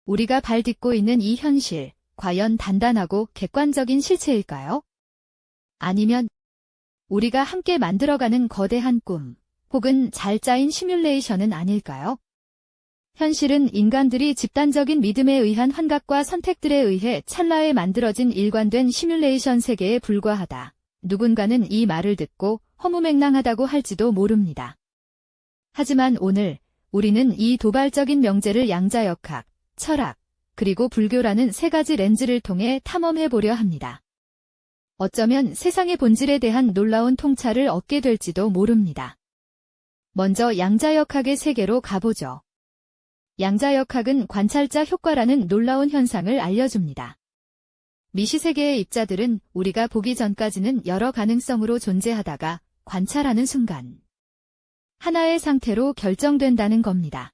우리가 발 딛고 있는 이 현실, 과연 단단하고 객관적인 실체일까요? 아니면 우리가 함께 만들어가는 거대한 꿈, 혹은 잘 짜인 시뮬레이션은 아닐까요? 현실은 인간들이 집단적인 믿음에 의한 환각과 선택들에 의해 찰나에 만들어진 일관된 시뮬레이션 세계에 불과하다. 누군가는 이 말을 듣고 허무맹랑하다고 할지도 모릅니다. 하지만 오늘 우리는 이 도발적인 명제를 양자역학, 철학, 그리고 불교라는 세 가지 렌즈를 통해 탐험해보려 합니다. 어쩌면 세상의 본질에 대한 놀라운 통찰을 얻게 될지도 모릅니다. 먼저 양자역학의 세계로 가보죠. 양자역학은 관찰자 효과라는 놀라운 현상을 알려줍니다. 미시세계의 입자들은 우리가 보기 전까지는 여러 가능성으로 존재하다가 관찰하는 순간 하나의 상태로 결정된다는 겁니다.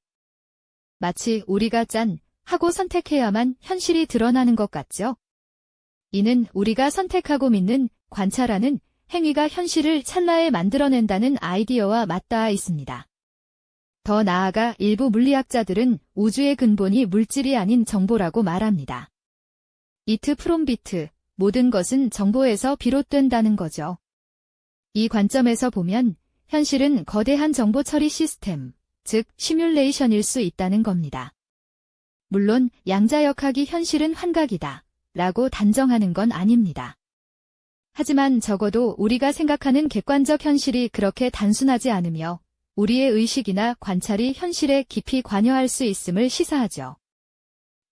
마치 우리가 하고 선택해야만 현실이 드러나는 것 같죠? 이는 우리가 선택하고 믿는 관찰하는 행위가 현실을 찰나에 만들어낸다는 아이디어와 맞닿아 있습니다. 더 나아가 일부 물리학자들은 우주의 근본이 물질이 아닌 정보라고 말합니다. 이트 프롬 비트, 모든 것은 정보에서 비롯된다는 거죠. 이 관점에서 보면 현실은 거대한 정보 처리 시스템, 즉 시뮬레이션일 수 있다는 겁니다. 물론 양자역학이 현실은 환각이다 라고 단정하는 건 아닙니다. 하지만 적어도 우리가 생각하는 객관적 현실이 그렇게 단순하지 않으며 우리의 의식이나 관찰이 현실에 깊이 관여할 수 있음을 시사하죠.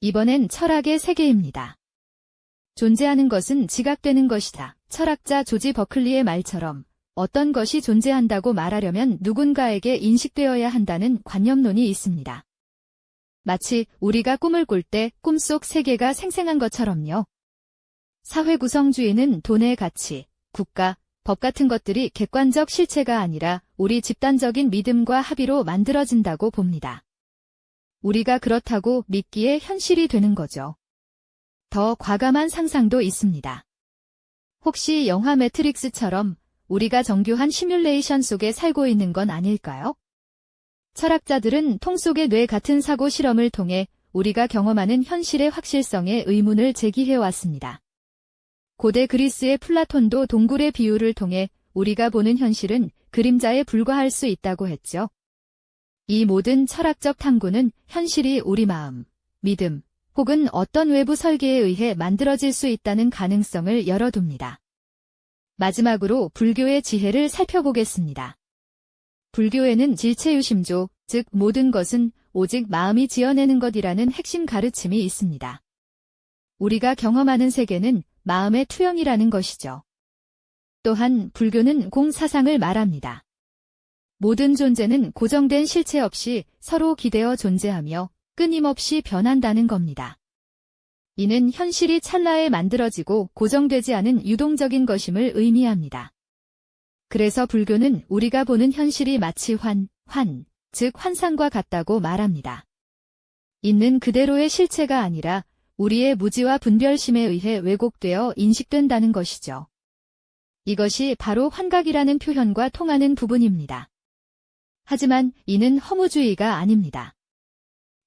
이번엔 철학의 세계입니다. 존재하는 것은 지각되는 것이다. 철학자 조지 버클리의 말처럼 어떤 것이 존재한다고 말하려면 누군가에게 인식되어야 한다는 관념론이 있습니다. 마치 우리가 꿈을 꿀 때 꿈속 세계가 생생한 것처럼요. 사회구성주의는 돈의 가치, 국가, 법 같은 것들이 객관적 실체가 아니라 우리 집단적인 믿음과 합의로 만들어진다고 봅니다. 우리가 그렇다고 믿기에 현실이 되는 거죠. 더 과감한 상상도 있습니다. 혹시 영화 매트릭스처럼 우리가 정교한 시뮬레이션 속에 살고 있는 건 아닐까요? 철학자들은 통 속의 뇌 같은 사고 실험을 통해 우리가 경험하는 현실의 확실성에 의문을 제기해왔습니다. 고대 그리스의 플라톤도 동굴의 비유를 통해 우리가 보는 현실은 그림자에 불과할 수 있다고 했죠. 이 모든 철학적 탐구는 현실이 우리 마음, 믿음, 혹은 어떤 외부 설계에 의해 만들어질 수 있다는 가능성을 열어둡니다. 마지막으로 불교의 지혜를 살펴보겠습니다. 불교에는 질체유심조, 즉 모든 것은 오직 마음이 지어내는 것이라는 핵심 가르침이 있습니다. 우리가 경험하는 세계는 마음의 투영이라는 것이죠. 또한 불교는 공사상을 말합니다. 모든 존재는 고정된 실체 없이 서로 기대어 존재하며 끊임없이 변한다는 겁니다. 이는 현실이 찰나에 만들어지고 고정되지 않은 유동적인 것임을 의미합니다. 그래서 불교는 우리가 보는 현실이 마치 즉 환상과 같다고 말합니다. 있는 그대로의 실체가 아니라 우리의 무지와 분별심에 의해 왜곡되어 인식된다는 것이죠. 이것이 바로 환각이라는 표현과 통하는 부분입니다. 하지만 이는 허무주의가 아닙니다.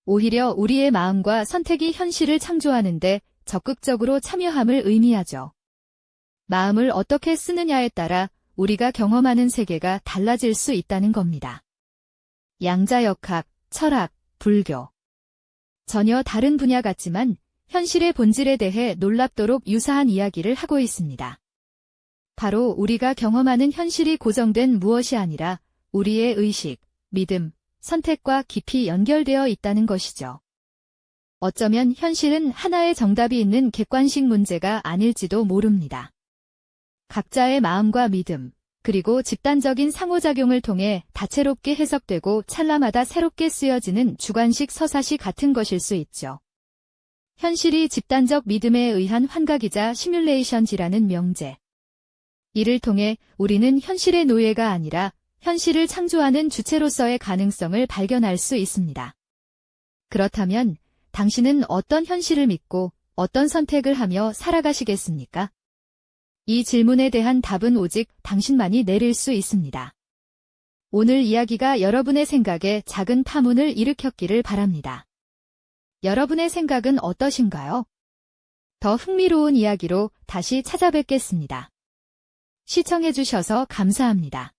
오히려 우리의 마음과 선택이 현실을 창조하는데 적극적으로 참여함을 의미하죠. 마음을 어떻게 쓰느냐에 따라 우리가 경험하는 세계가 달라질 수 있다는 겁니다. 양자역학, 철학, 불교. 전혀 다른 분야 같지만 현실의 본질에 대해 놀랍도록 유사한 이야기를 하고 있습니다. 바로 우리가 경험하는 현실이 고정된 무엇이 아니라 우리의 의식, 믿음, 선택과 깊이 연결되어 있다는 것이죠. 어쩌면 현실은 하나의 정답이 있는 객관식 문제가 아닐지도 모릅니다. 각자의 마음과 믿음, 그리고 집단적인 상호작용을 통해 다채롭게 해석되고 찰나마다 새롭게 쓰여지는 주관식 서사시 같은 것일 수 있죠. 현실이 집단적 믿음에 의한 환각이자 시뮬레이션지라는 명제. 이를 통해 우리는 현실의 노예가 아니라 현실을 창조하는 주체로서의 가능성을 발견할 수 있습니다. 그렇다면 당신은 어떤 현실을 믿고 어떤 선택을 하며 살아가시겠습니까? 이 질문에 대한 답은 오직 당신만이 내릴 수 있습니다. 오늘 이야기가 여러분의 생각에 작은 파문을 일으켰기를 바랍니다. 여러분의 생각은 어떠신가요? 더 흥미로운 이야기로 다시 찾아뵙겠습니다. 시청해주셔서 감사합니다.